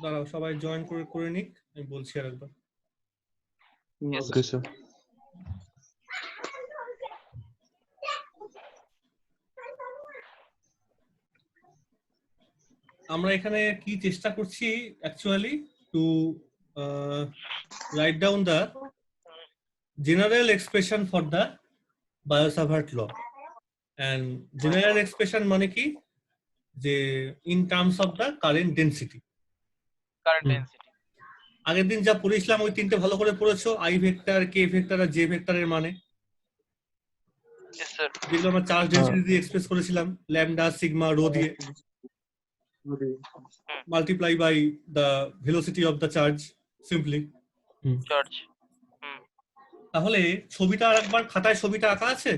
দাঁড়াও, সবাই জয়েন করে নিক, আমি বলছি আরেকবার। Okay sir. আমরা এখানে কি চেষ্টা করছি actually to write down the general expression for the Biot Savart law. And general expression মানে কি, যে in terms of the current density. আগের দিন যা পড়েছিলাম ওই তিনটে ভালো করে পড়েছো, আই ভেক্টর, কে ভেক্টর আর জে ভেক্টরের মানে, যেগুলো আমরা চার্জ ডেন্সিটি দিয়ে এক্সপ্রেস করেছিলাম, ল্যামডা সিগমা রো দিয়ে multiply by the velocity of the charge simply. তাহলে ছবিটা আরেকবার খাতায় ছবিটা আঁকা আছে?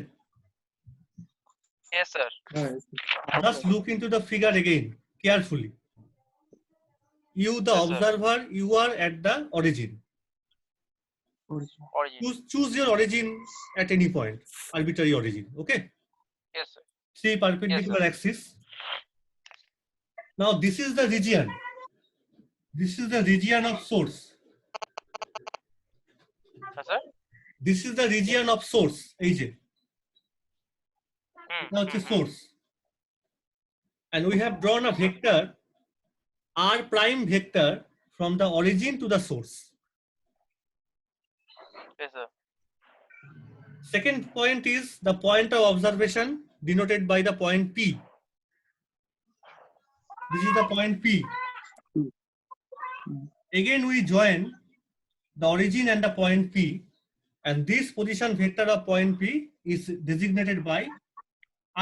Yes, sir. Just look into the figure again carefully. You, the Yes, sir. observer, you are at the origin. Origin. Choose your origin at any point, arbitrary origin. Okay. Yes, sir. Three perpendicular Yes, axes. Now this is the region. This is the region of source. Yes, sir. This is the region of source. এই যে now it's a source, and we have drawn a vector r prime vector from the origin to the source. Yes, sir. Second point is the point of observation denoted by the point P. This is the point P. Again we join the origin and the point P, and this position vector of point P is designated by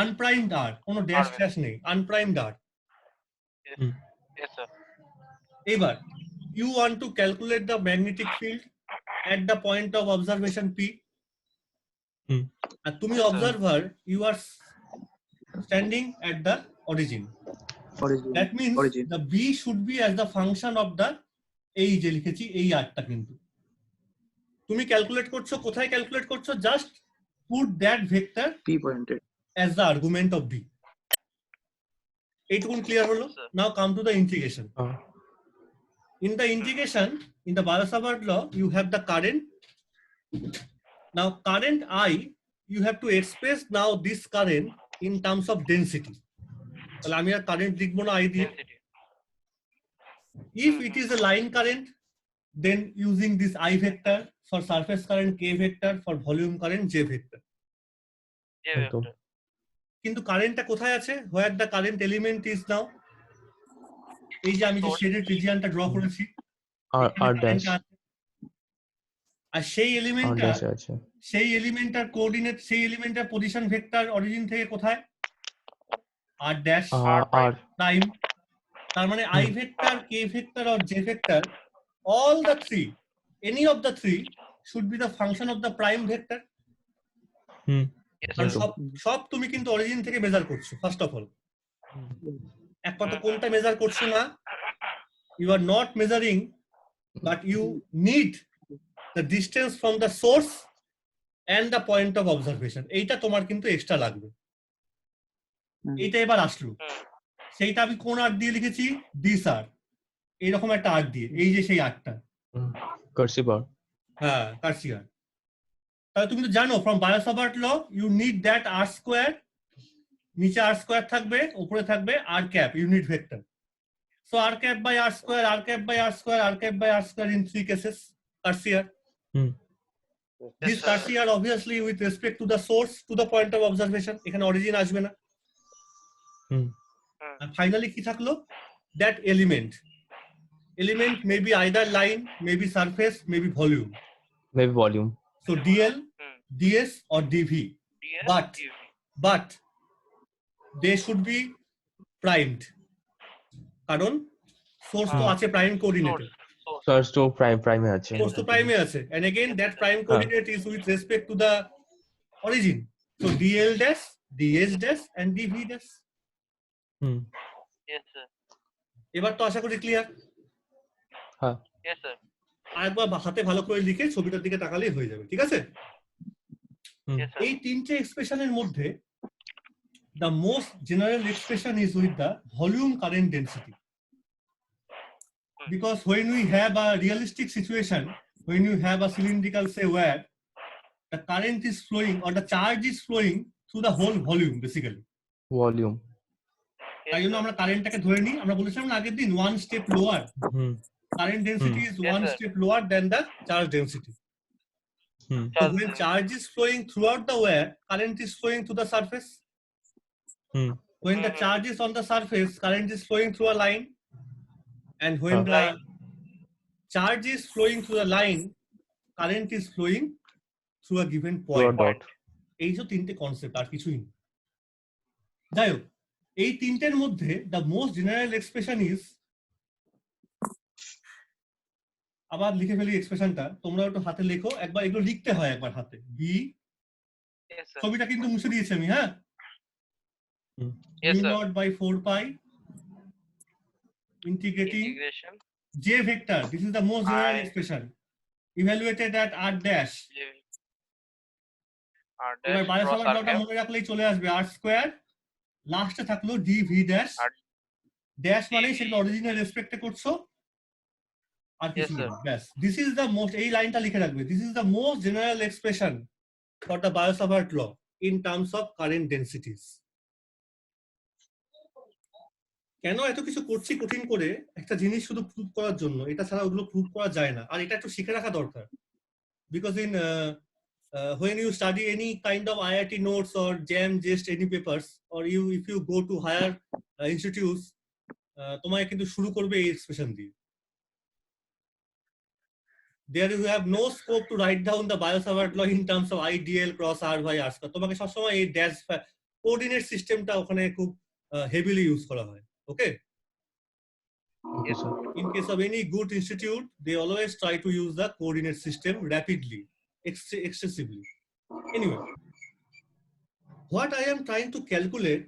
unprimed r. কোনো dash dash নেই, unprimed r. Yes, sir. এবার you want to calculate the magnetic field at the point of observation P. And তুমি observer, you are standing at the origin. That means the B should be as the function of the, এই যে লিখেছি এই আরটা, কিন্তু তুমি calculate করছো, কোথায় ক্যালকুলেট করছো, just put that vector P pointed as the argument of B. এইটুকুন ক্লিয়ার হলো? Now come to the integration. In the integration, in the Biot-Savart law, you have the current. Now current I, you have to express now this current in terms of density. তাহলে আমি আর current লিখবো না I দিয়ে। Density. If it is a line current, then using this I vector, for surface current K vector, for volume current J vector. J একদম। vector. কিন্তু কারেন্টটা কোথায় আছে? Where the current element is now? এই যে আমি যে শেডেড রিজিয়নটা ড্র করেছি, আর ড্যাশ আর সেই আর এলিমেন্টটা, ড্যাশ আছে। সেই এলিমেন্টটার কোঅর্ডিনেট, সেই এলিমেন্টটার পজিশন ভেক্টর অরিজিন থেকে কোথায়? আর ড্যাশ আর প্রাইম। তার মানে I vector, K vector or J vector, all the three, any of the three should be the function of the prime vector. Yes, R sir. সব তুমি কিন্তু origin থেকে measure করছো first of all. এক কথা, কোনটা মেজার করছো না? You are not measuring, but you need the distance from the source and the point of observation. এইটা তোমার কিন্তু এক্সট্রা লাগবে। এইটা এবার আসলো, সেইটা আমি কোন আর্ট দিয়ে লিখেছি? দিস আর্ট, এইরকম একটা আর্ট দিয়ে, এই যে সেই আর্টটা, কার্সিভ আর। হ্যাঁ কার্সি আর্ট। তাহলে তুমি তো জানো from Biot Savart law you need that r square, নিচে আর স্কোয়ার থাকবে, উপরে থাকবে r cap, unit vector. So r cap by r square, r cap by r square, r cap by r square in three cases cursive r. This cursive r obviously with respect to the source to the point of observation, এখানে origin আসবে না। আর finally কি থাকলো? That element may be either line, maybe surface, maybe volume. Maybe volume. So DL, DS or DV, DS, but DV. but they should be primed, কারণ source তো আছে prime কোঅর্ডিনেটে, Source. Search তো প্রাইমে আছে। সোর্স তো প্রাইমে আছে, and again that prime coordinate is with respect to the origin. So DL dash, DS dash and DV dash. Yes, sir. এবার তো আশা করি ক্লিয়ার। হ্যাঁ। Yes, sir. আরেকবার হাতে ভালো করে লিখে ছবিটার দিকে তাকালেই হয়ে যাবে, ঠিক আছে? Yes, sir. এই তিনটে এক্সপ্রেশনের মধ্যে the most general expression is with the volume current density. Because when we have a realistic situation, when you have a cylindrical say where the current is flowing or the charge is flowing through the whole volume basically. Volume. তাই জন্য আমরা কারেন্টটাকে ধরে নিই, আমরা বলেছিলাম না আগের দিন one step lower, current density is Yes, one sir. step lower than the charge density. So when charge is flowing throughout the wire, current is flowing to the surface. When the charge is on the surface, current is flowing through a line. And when the Line. charge is flowing through the line, current is flowing through a given Through a point. dot. এই যে তিনটে concept, আর কিছুই না। যাই হোক, এই তিনটের মধ্যে the most general expression is, আবার লিখে ফেলি এক্সপ্রেশনটা, তোমরা একটু হাতে লেখো, একবার এগুলো লিখতে হয় একবার হাতে। বি, Yes, sir. ছবিটা কিন্তু মুছে দিয়েছি আমি, হ্যাঁ? Yes, u sir. naught by 4 pi integrating Integration. j vector. This is the most general I- expression. Evaluated at r dash. R এবার dash বায়োসাভার cross R লটা cap. মনে রাখলেই চলে আসবে r স্কয়ার, লাস্টে থাকলো d v dash, R- dash মানে সেটা অরিজিনাল রেসপেক্টে করছো আর কিছু Yes, sir. না, ব্যাস। দিস ইজ দ্য মোস্ট, এই লাইনটা লিখে রাখবে, this is the most general expression for the Biot Savart law in terms of current densities. কেন এত কিছু করছি কঠিন করে? একটা জিনিস শুধু প্রুভ করার জন্য, এটা ছাড়া ওগুলো প্রুভ করা যায় না, আর এটা একটু শিখে রাখা দরকার। Because in when you study any kind of IIT notes or JAM, just any papers, or if you go to higher institutes, তোমায় কিন্তু শুরু করবে এই এক্সপ্রেশন দিয়ে। There you have no scope to write down the Biot-Savart law in terms of IDL cross R by R square. তোমাকে সবসময় এই dash coordinate সিস্টেমটা ওখানে খুব হেভিলি ইউজ করা হয়। ওকে, Okay, sir. in case of any good institute, they always try to use the coordinate system rapidly, excessively. Anyway, what I am trying to calculate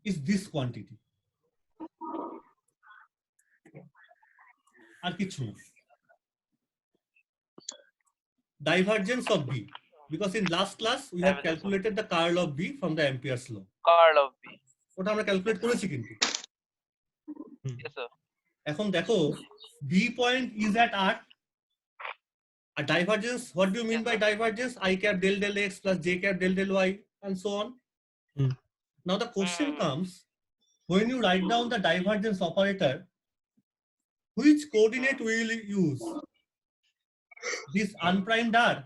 is this quantity. আর কিছু না। Divergence of B, because in last class we have calculated the curl of B from the Ampere's law. Curl of B. ওটা আমরা calculate করেছি কিন্তু। Yes, sir. এখন দেখো B point is at R. A divergence, what do you mean by divergence? I cap del del X plus J cap del del Y and so on. Now the question comes, when you write down the divergence operator, which coordinate will you use? This unprimed R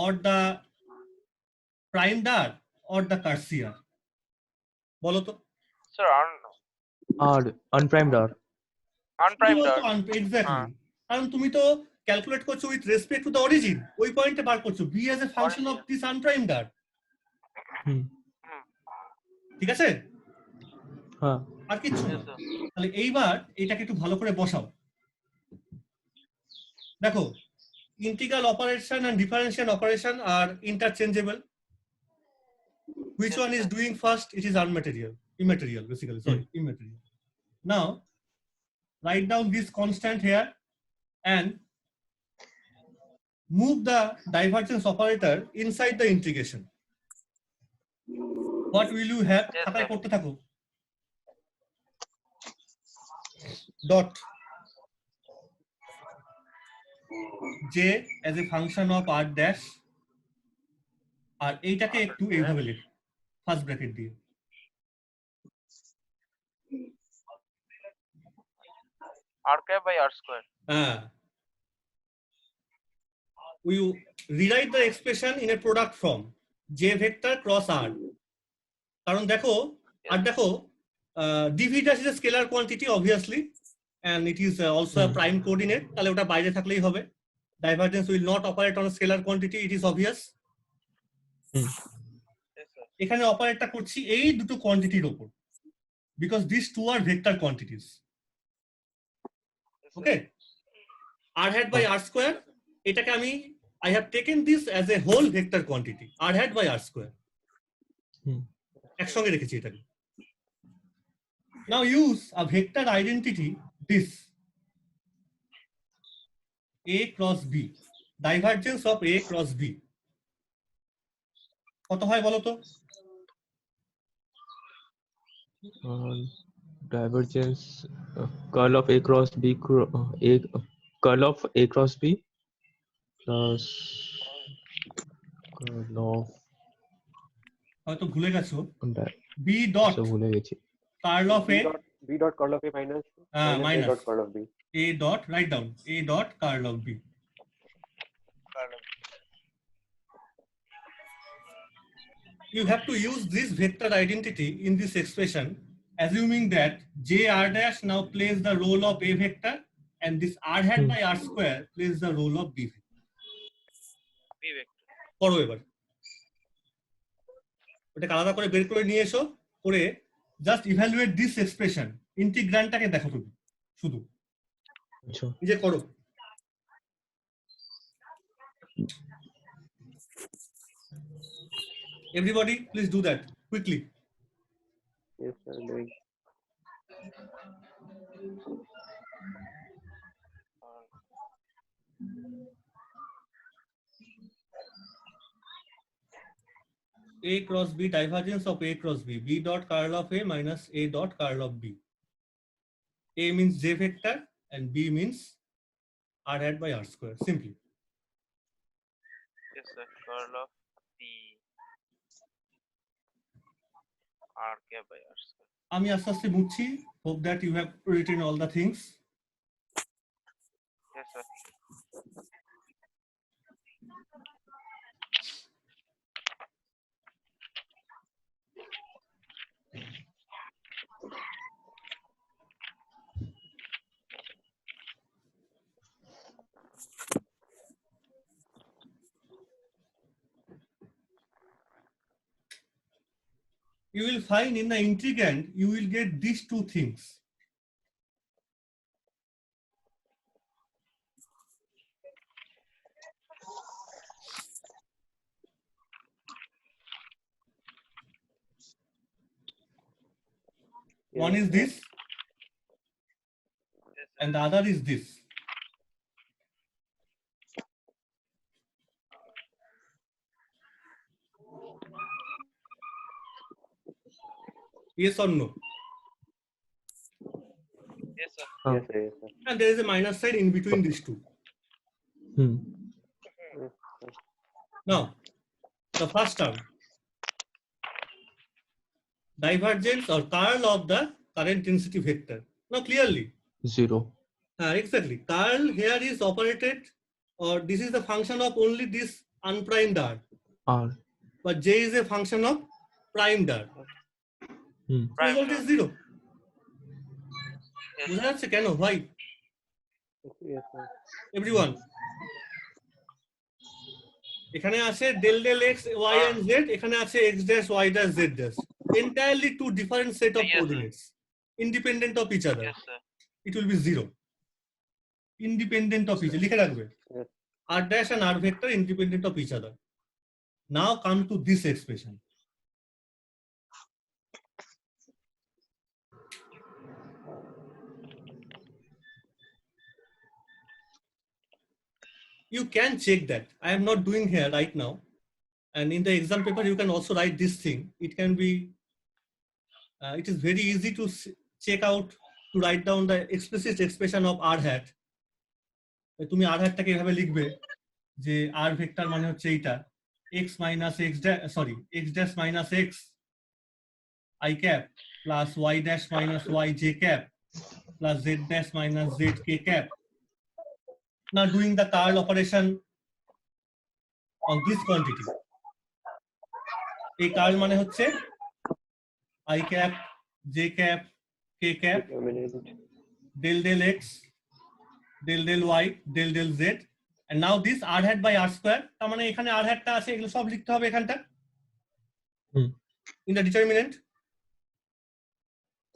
or the primed R or the Cartesian R? বলো তো। Sir, R, unprimed R. unprimed R. Exactly. কারণ তুমি তো calculate করছো with respect to the origin, ওই পয়েন্টে বার করছো B as a function of this unprimed r. ঠিক আছে, হ্যাঁ। আর কিছু না। Yes, sir. তাহলে এইবার এটাকে একটু ভালো করে বসাও। দেখো, integral operation and differential operation আর interchangeable. Which one is doing first? It is immaterial basically, sorry, immaterial. Now write down this constant here and move the divergence operator inside the integration. What will you have? Yes, খাতায় sir. করতে থাকো। Dot J as a function of R dash, আর এইটাকে একটু এইভাবে লিখ, first bracket দিয়ে। R cap by R square. We rewrite the expression in a product form, J vector cross R. কারণ দেখো, আর দেখো, dv dash is a scalar quantity obviously, and it is also a prime coordinate. তাহলে ওটা বাইরে থাকলেই হবে। Divergence will not operate on a scalar quantity, it is obvious. Yes, sir. এখানে অপারেটটা করছি এই দুটো কোয়ান্টিটির উপর, because these two are vector quantities. Yes, sir. Okay, r hat by r square, এটাকে আমি I have taken this as a whole vector quantity, r hat by r square. একসঙ্গে রেখেছি এটাকে। Now use a vector identity, this A cross B, divergence of A cross B কত হয় বলো তো? Divergence, curl of A cross B, curl of A cross B plus curl of হয়তো ভুলে গেছো di- বি ডট আচ্ছা, ভুলে গেছি। Curl of A B dot curl of A minus A minus dot curl of B. A dot right down A dot curl of B you have to use this vector identity in this expression assuming that j r dash now plays the role of a vector and this r hat by r square plays the role of b vector. B vector. করো এবার ওটা আলাদা করে বের করে নিয়ে এসো করে জাস্ট ইভ্যালুয়েট দিস এক্সপ্রেশন ইন্টিগ্র্যান্ডটাকে দেখো তুমি শুধু আচ্ছা, নিজে করো everybody please do that quickly Yes, sir. Doing. a cross b divergence of a cross b b dot curl of a minus a dot curl of b a means j vector and b means r hat by r square simply Yes, sir. Curl of B R cap by R square. আমি আস্তে আস্তে বুঝছি hope that you have written all the things Yes, sir. you will find in the integrand you will get these two things one is this Yes, sir. and the other is this yes or no Yes, sir. Yes, sir. Yes, sir. and there is a minus sign in between these two hmm. Yes, sir. now the first term divergence or curl of the current density vector now clearly 0. exactly curl here is operated or this is the function of only this unprimed r R. but j is a function of primed r Hmm. Primed result r. is 0 Yes, বোঝা sir. যাচ্ছে কেন ভাই Yes, sir. everyone এখানে আছে del del x y and z এখানে আছে x dash y dash z dash entirely two different set of Yes, sir. coordinates independent of each other Yes, sir. it will be 0 independent of each লিখে রাখবে Yes. r dash and r vector independent of each other now come to this expression you can check that I am not doing here right now and in the exam paper you can also write this thing it can be it is very easy to check out to write down the explicit expression of r hat তুমি r hat টাকে এভাবে লিখবে যে r vector মানে হচ্ছে এইটা x minus x dash sorry x dash minus x I cap plus y dash minus y j cap plus z dash minus z k cap now doing the curl operation on this quantity এই curl মানে হচ্ছে i cap j cap k cap Determinant. del del x del del y del del z and now this r hat by r square তার মানে এখানে r hat টা আছে এগুলো সব লিখতে হবে এখানটা হুম। in the determinant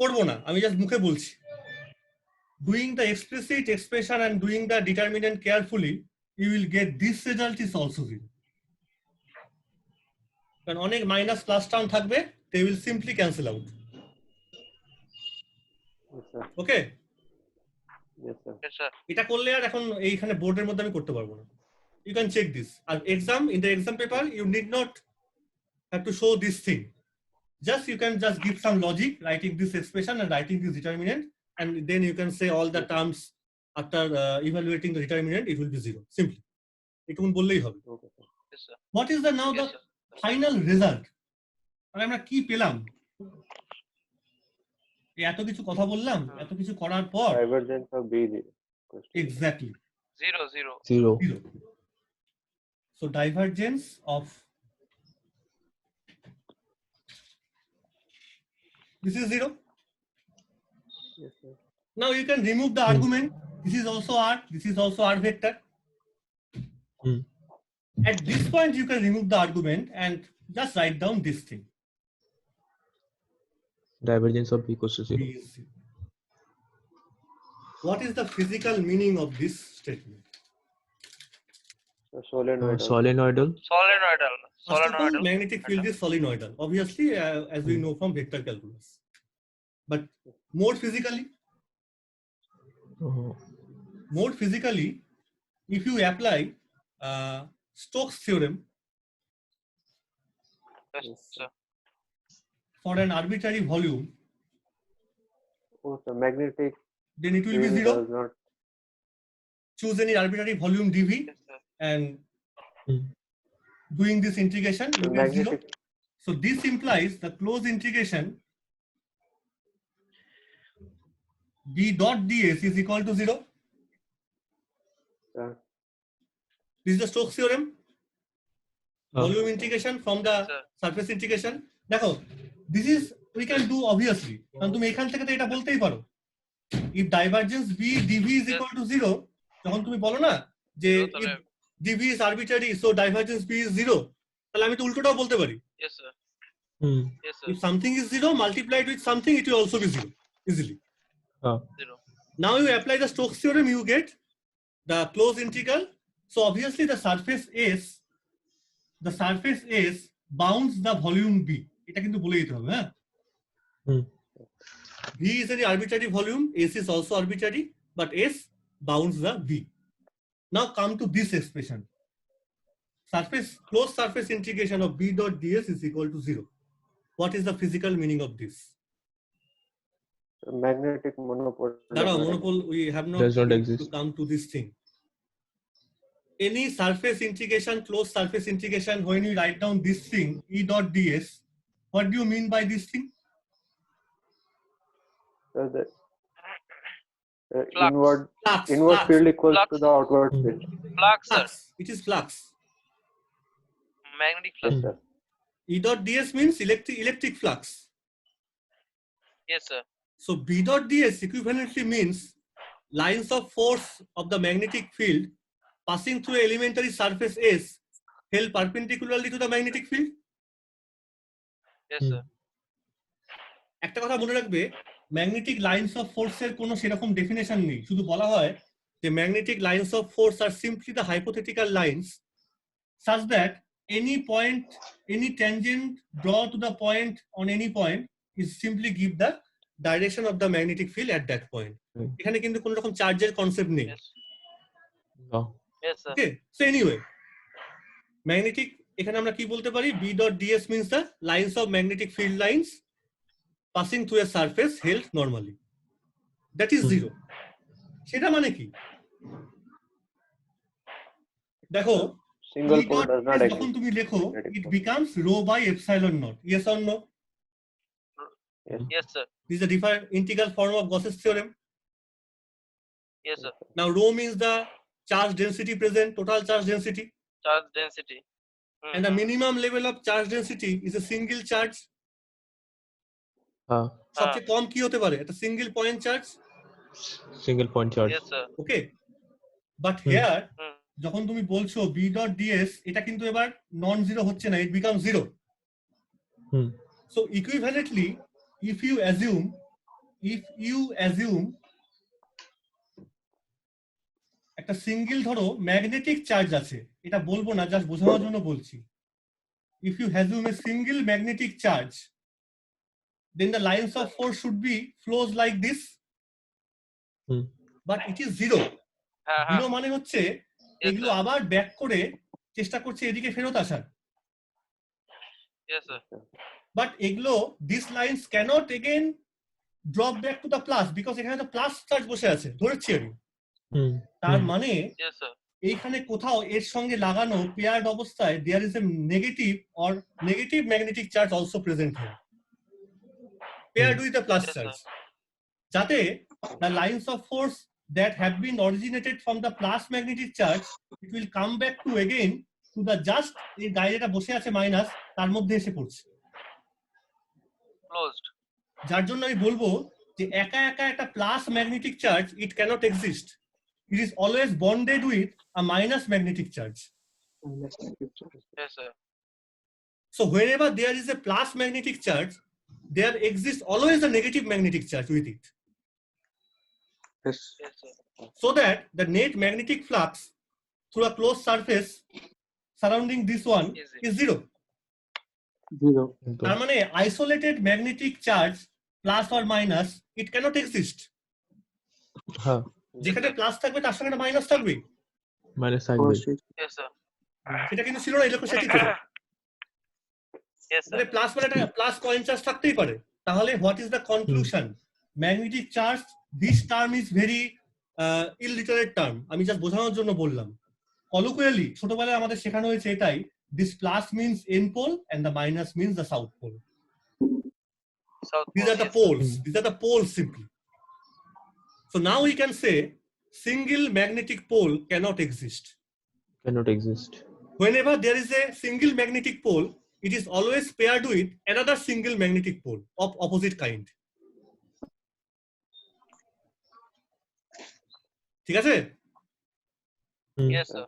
করবো না আমি জাস্ট মুখে বলছি doing the explicit expression and doing the determinant carefully you will get this result is also 0 কারণ অনেক মাইনাস প্লাস টার্ম থাকবে they will simply cancel out Yes, sir. okay Yes, sir. Yes, sir. এটা করলে আর এখন এইখানে বোর্ডের মধ্যে আমি করতে পারবো না you can check this R exam in the exam paper you need not have to show this thing just you can just give some logic, writing this expression and writing this determinant, and then you can say all the terms after evaluating the determinant, it will be 0. Simply. এটুকুন বললেই হবে। Okay, sir. Yes, sir. What is the now the Yes, sir. final result? আর আমরা কি পেলাম? এই এত কিছু কথা বললাম, এত কিছু করার পর Divergence of B zero. Question. exactly 0, 0. 0. 0. So divergence of this is 0. Yes, sir. Now you can remove the argument. This is also R. This is also R vector. Hmm. At this point, you can remove the argument and just write down this thing. Divergence of B equals to 0. B is 0. What is the physical meaning of this statement? So solenoid. Solenoidal. Solenoidal. First of all, Solenoidal. magnetic field is solenoidal. Obviously, as we know from vector calculus. But more physically, Oh. if you apply Stokes theorem Yes, sir. for an arbitrary volume, Oh, so magnetic then it will be field 0. does not. Choose any arbitrary volume dv Yes, sir. and Hmm. doing this integration, you The get 0. magnetic. So this implies the closed integration b dot ds is equal to 0. This is the Stokes theorem. Volume integration from the Sir. surface integration. দেখো, this is we can do obviously. কারণ তুমি এখান থেকে তো এটা বলতেই পারো। If divergence b dv is equal to 0, যখন তুমি বলো না যে if dv is arbitrary, so divergence b is 0, তাহলে আমি তো উল্টোটাও বলতে পারি। Yes, sir. Hmm. Yes, sir. If something is 0 multiplied with something, it will also be 0 easily. 0. Now you apply the Stokes theorem, you get the closed integral. So obviously the surface S bounds the volume B. এটা কিন্তু বলে দিতে হবে, হ্যাঁ? Hmm. V is an arbitrary volume, S is also arbitrary, but S bounds the V. Now come to this expression. Closed surface integration of B dot ds is equal to 0. What is the physical meaning of this? Magnetic monopole. Dara, monopole, we have not Does not to exist. come to this thing. Any surface integration, closed surface integration, when you write down this thing, E dot ds, what do you mean by this thing? So the Flux. inward Flux. field equals Flux. to the outward Hmm. field. Flux, sir. Flux. It is flux. Magnetic Yes, flux. sir. E dot ds means electric flux. Yes, sir. So B dot ds equivalently means lines of force of the magnetic field passing through elementary surface S held perpendicularly to the magnetic field. Yes, Hmm. sir. একটা কথা মনে রাখবে, magnetic lines of ফোর্সের কোনো সেরকম definition নেই, শুধু বলা হয় যে ম্যাগনেটিক লাইন্স অফ ফোর্স আর simply the hypothetical lines such that any point, any tangent draw to the point on any point is simply give the direction of the magnetic field at that point. Hmm. এখানে কিন্তু কোনো রকম চার্জের concept নেই। Yes. No. Yes, sir. Okay, so anyway, magnetic, এখানে আমরা কি বলতে পারি, B dot ds means the lines of magnetic field lines passing through a surface held normally. That is 0. সেটা মানে কি? দেখো, Single E pole dot does not ds exist. যখন তুমি লেখো, Magnetic it pole. becomes rho by epsilon naught. Yes or no? Yes, sir. This is the different integral form of Gauss's theorem. Yes, sir. Now rho means the charge density present, total charge density, Charge density. and the minimum level of charge density is a single charge. সবচেয়ে কম কি হতে পারে? একটা single point charge. Single point charge. Yes, sir. Okay, but here Hmm. যখন তুমি বলছো B dot DS, এটা কিন্তু এবার নন জিরো হচ্ছে না, it become zero. Hmm. So equivalently if you assume একটা সিঙ্গেল ধরো ম্যাগনেটিক চার্জ আছে, এটা বলবো না, জাস্ট বোঝানোর জন্য বলছি। if you assume a single magnetic charge, then the lines of force should be flows like this, Hmm. but it is zero. Uh-huh. Zero মানে হচ্ছে Yes, এগুলো sir. আবার ব্যাক করে চেষ্টা করছে এদিকে ফেরত আসার, Yes, sir. but এগুলো these lines cannot again drop back to the plus because এখানে তো প্লাস চার্জ বসে আছে ধরেছি আমি। তার মানে Yes, sir. এইখানে কোথাও এর সঙ্গে লাগানো পেয়ার্ড অবস্থায় there is a negative or negative magnetic charge also present here paired with a plus Yes, charge, যাতে the lines of force that have been originated from the plus magnetic charge it will come back to again to the just এই গায়ে যেটা বসে আছে minus তার মধ্যে এসে পড়ছে। Closed. যার জন্য আমি বলবো যে একা একা একটা plus magnetic charge it cannot exist, it is always bonded with a minus magnetic charge. Yes, sir. So wherever there is a plus magnetic charge, there exists always a negative magnetic charge with it, Yes. Yes, sir. so that the net magnetic flux through a closed surface surrounding this one is zero. Zero. তার মানে isolated magnetic charge plus or minus it cannot exist. হ্যাঁ যেখানে plus থাকবে তার সঙ্গে minus থাকবে, minus থাকবে। অবশ্যই। Yes, sir. সেটা কিন্তু ছিল না ইলেকট্রোস্ট্যাটিক। Yes, sir. মানে প্লাস মানে একটা প্লাস পয়েন্ট চার্জ থাকতেই পারে। তাহলে what is the conclusion? Magnetic charge this term is very illiterate term, আমি জাস্ট বোঝানোর জন্য বললাম। কলোকুয়ালি ছোটবেলায় আমাদের শেখানো হয়েছে এটাই, this plus means N pole and the minus means the south pole. South These Pole, are the yes, poles. These are the poles simply. So now we can say single magnetic pole cannot exist. Cannot exist. Whenever there is a single magnetic pole, it is always paired with another single magnetic pole of opposite kind. ঠিক আছে? Yes, sir.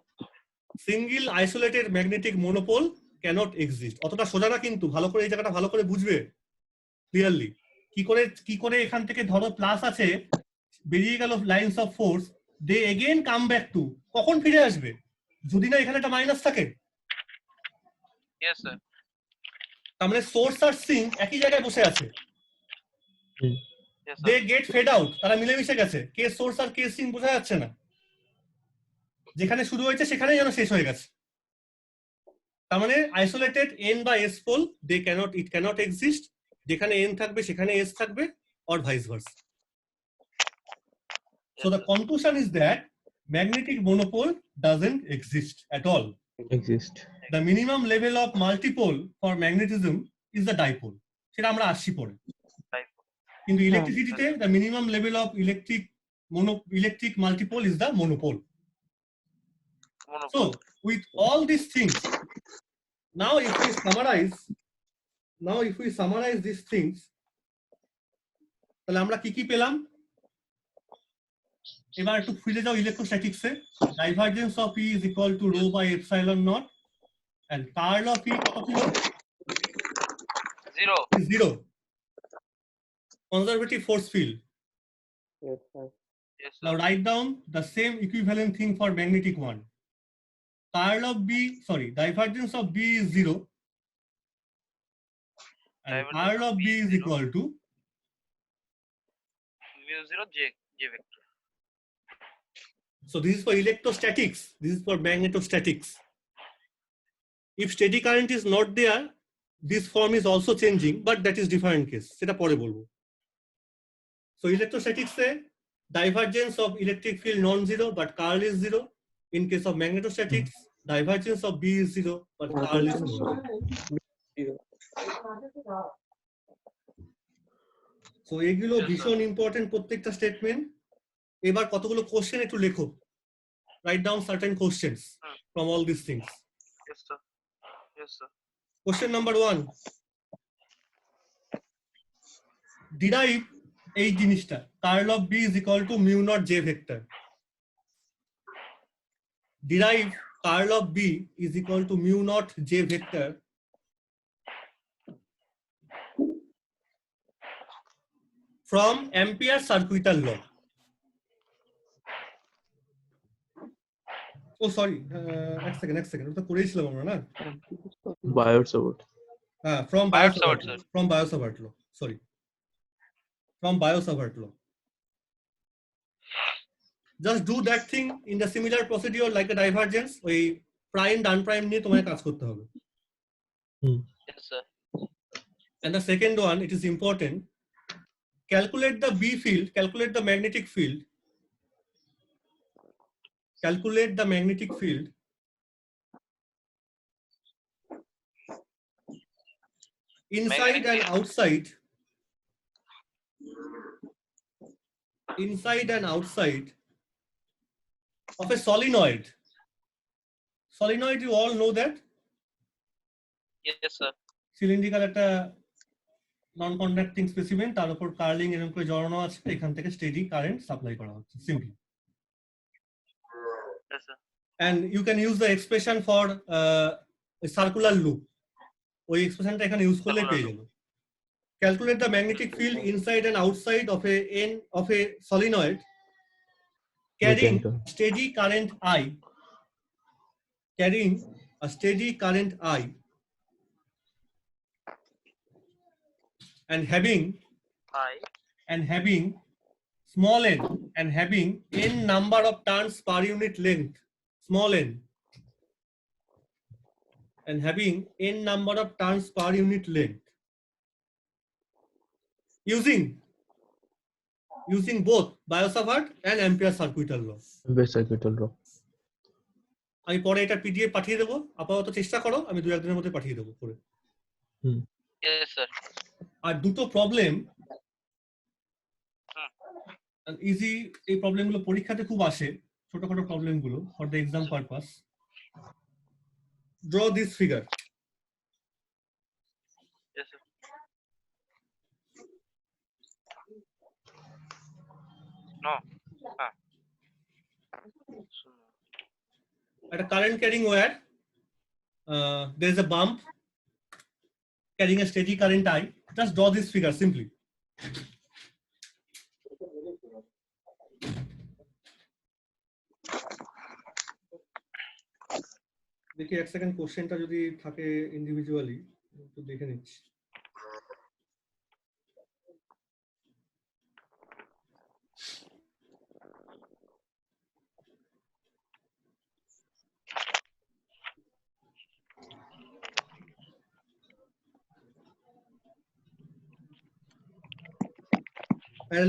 Single isolated magnetic monopole cannot exist. অতটা সোজা না কিন্তু, ভালো করে এই জায়গাটা ভালো করে বুঝবে ক্লিয়ারলি। কি করে এখান থেকে ধরো প্লাস আছে বেরিয়ে গেল lines of force, they again come back to, কখন ফিরে আসবে যদি না এখানে একটা মাইনাস থাকে? Yes, sir. তার মানে সোর্স আর সিঙ্ক একই জায়গায় বসে আছে, Yes, দে sir. গেট ফেড আউট, তারা মিলেমিশে গেছে, কে সোর্স আর কে সিঙ্ক বোঝা যাচ্ছে না, যেখানে শুরু হয়েছে সেখানেই যেন শেষ হয়ে গেছে। তার মানে আইসোলেটেড এন বা S pole they can't it cannot exist, যেখানে এন থাকবে সেখানে এস থাকবে or vice versa. So the conclusion is that magnetic monopole doesn't exist at all. Exist. The minimum level of multipole for magnetism is the dipole. সেটা আমরা আসছি পরে। Dipole. কিন্তু ইলেকট্রিসিটিতে the minimum level of electric multipole is the monopole. Monopole. So with all these things, now if we summarize these things, তাহলে আমরা কি পেলাম? এবার একটু ফিরে যাও ইলেকট্রোস্ট্যাটিক্সে। Divergence of E is equal to rho by epsilon naught and curl of E কত ছিল? 0. Is 0. Conservative force field. Yes, sir. Yes, sir. Now write down the same equivalent thing for magnetic one. Divergence of B is 0 and Divergence curl of of B B is is 0. equal to Mu 0 J vector. so this is for electrostatics, this is for magnetostatics. If steady current is not there, this form is also changing, but that is different case. সেটা পরে বলবো। So electrostatics say divergence of electric field non-zero, but curl is 0. In case of magnetostatics, divergence of B is 0, but curl is 0. Zero. So এগুলো Yes, sir. ভীষণ important প্রত্যেকটা statement. এবার কতগুলো question একটু লেখো, write down certain questions from all these things. Yes, sir. Yes, sir. Question number 1, derive এই জিনিসটা, curl of B is equal to mu naught J vector. Derive curl of B is equal to mu naught J vector from Ampere circuital law. Oh sorry, এক second ওটা করেছিলাম আমরা না? Biot-Savart. From Biot-Savart, Biot-Savart, sir. from Biot-Savart law. Sorry, from Biot-Savart law. Just do that thing in the similar procedure like a divergence. ওই prime ডান prime নিয়ে তোমায় কাজ করতে হবে। Yes, sir. And the second one, it is important. Calculate the B field, calculate the magnetic field. Calculate the magnetic field inside and outside. Inside and outside of a solenoid. Solenoid, you all know that. Yes, sir. Cylindrical একটা নন conducting specimen, তার উপর curling এরকম করে জড়ানো আছে, এখান থেকে steady current supply করা হচ্ছে simply. Yes, sir. And you can use the expression for a circular loop. ওই এক্সপ্রেশনটা এখানে ইউজ করলে পেয়ে যাবে। Calculate the magnetic field inside and outside of a solenoid carrying steady current I. Carrying a steady current I and having small n and having n number of turns per unit length, small n, and having n number of turns per unit length, using both Biot-Savart and Ampere circuital law. Ampere circuital law. আমি পরে এটা PDF পাঠিয়ে দেবো, আপাতত চেষ্টা করো, আমি 2-1 দিনের মধ্যে পাঠিয়ে দেবো করে। Yes, sir. আর দুটো প্রবলেম ইজি, এই প্রবলেমগুলো পরীক্ষাতে খুব আসে, ছোটখাটো প্রবলেমগুলো for the exam purpose. Draw this figure. Yes, sir. No. At a current carrying wire, there is a bump carrying a steady current I. Just draw this figure simply. দেখি এক second কোশ্চেনটা যদি থাকে ইন্ডিভিজুয়ালি একটু দেখে নিচ্ছি।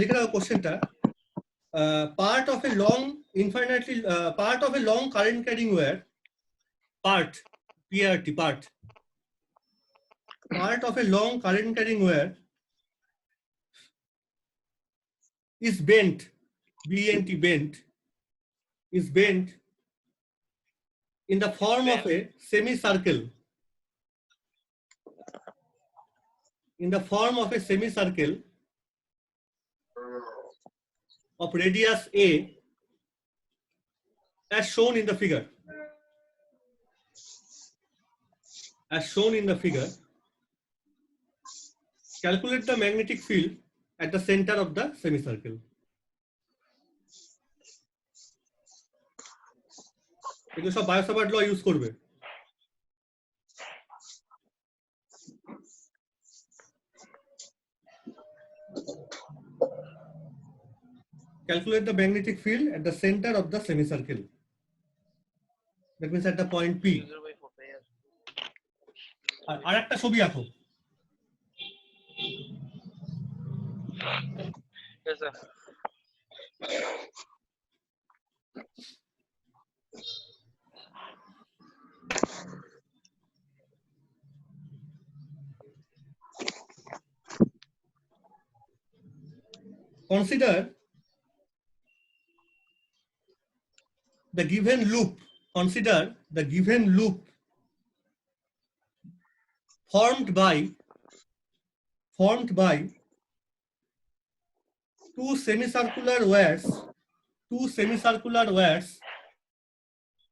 লিখে রাখো কোশ্চেনটা। Part of a long current carrying wire, part of a long current carrying wire is bent, is bent in the form of a semicircle, of radius A as shown in the figure. Calculate the magnetic field at the center of the semicircle. এগুলো সব বায়োসাভার্ট ল use করবে। Calculate the magnetic field at the center of the semicircle. That means at the point P. আর একটা ছবি আঁকো। Yes, sir. Consider the given loop. Formed by two semicircular wires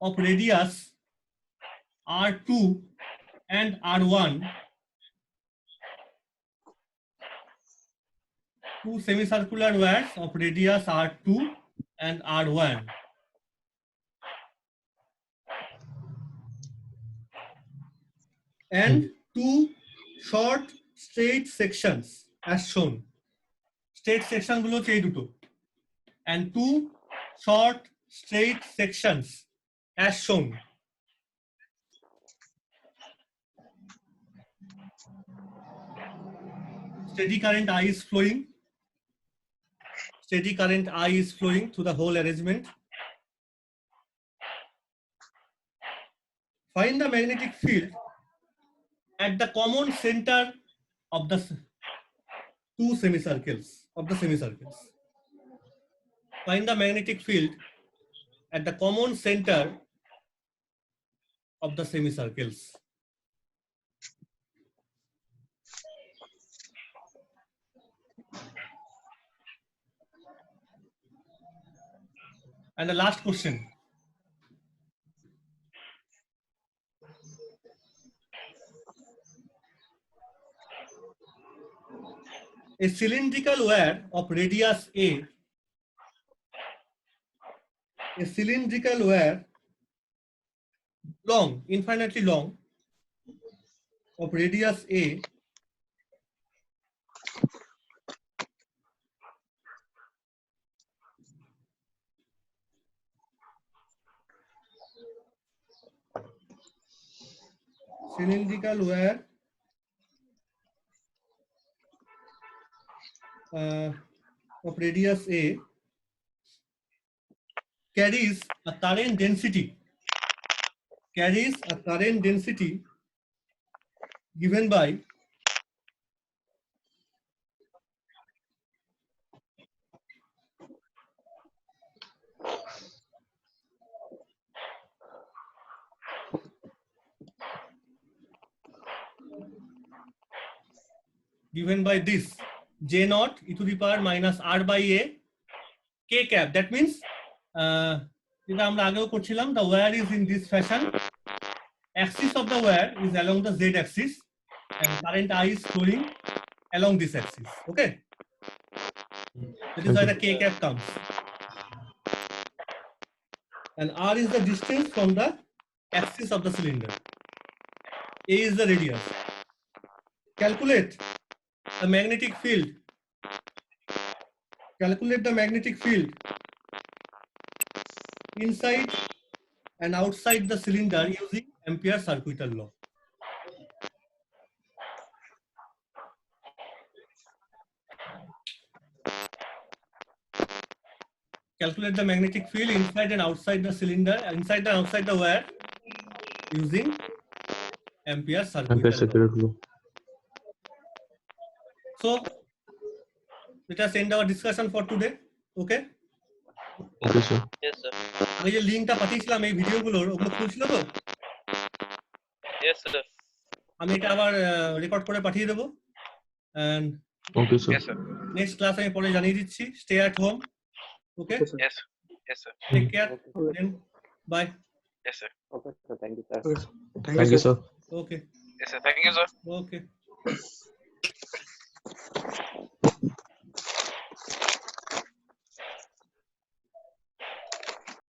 of radius R2 and R1. Two semicircular wires of radius R2 and R1. And two short straight sections as shown. Straight section গুলো হচ্ছে এই দুটো, and two short straight sections as shown. steady current I is flowing. Steady current I is flowing through the whole arrangement. Find the magnetic field at the common center of the two semicircles, Find the magnetic field at the common center of the semicircles. And the last question. A cylindrical wire of radius A, long, infinitely long, of radius A, cylindrical wire of radius A carries a current density given by this J naught e to the power minus R by A K cap. That means যেটা আমরা আগেও করছিলাম, the wire is in this fashion. Axis of the wire is along the Z axis and current I is flowing along this axis. Okay, that is why the K cap comes. And R is the distance from the axis of the cylinder. A is the radius. Calculate the magnetic field. Inside and outside the cylinder using Ampere's circuital law. Calculate the magnetic field inside and outside the cylinder, inside and outside the wire using Ampere's circuital law. So let us end our discussion for today. Okay? Okay, sir. Yes, sir. আমি যে লিংকটা পাঠিয়েছিলাম এই ভিডিওগুলোর, ওগুলো খুলছিল তো? Yes, sir. আমি এটা আবার রেকর্ড করে পাঠিয়ে দেবো। And Okay, sir. Yes, sir. next class আমি পরে জানিয়ে দিচ্ছি। Stay at home. Okay? Yes, sir. Yes, sir. Take care. Okay. Then bye. Yes, sir. Okay, sir. Thank you, sir. Thank you, sir. Okay. Yes, sir. Thank you, sir. Okay.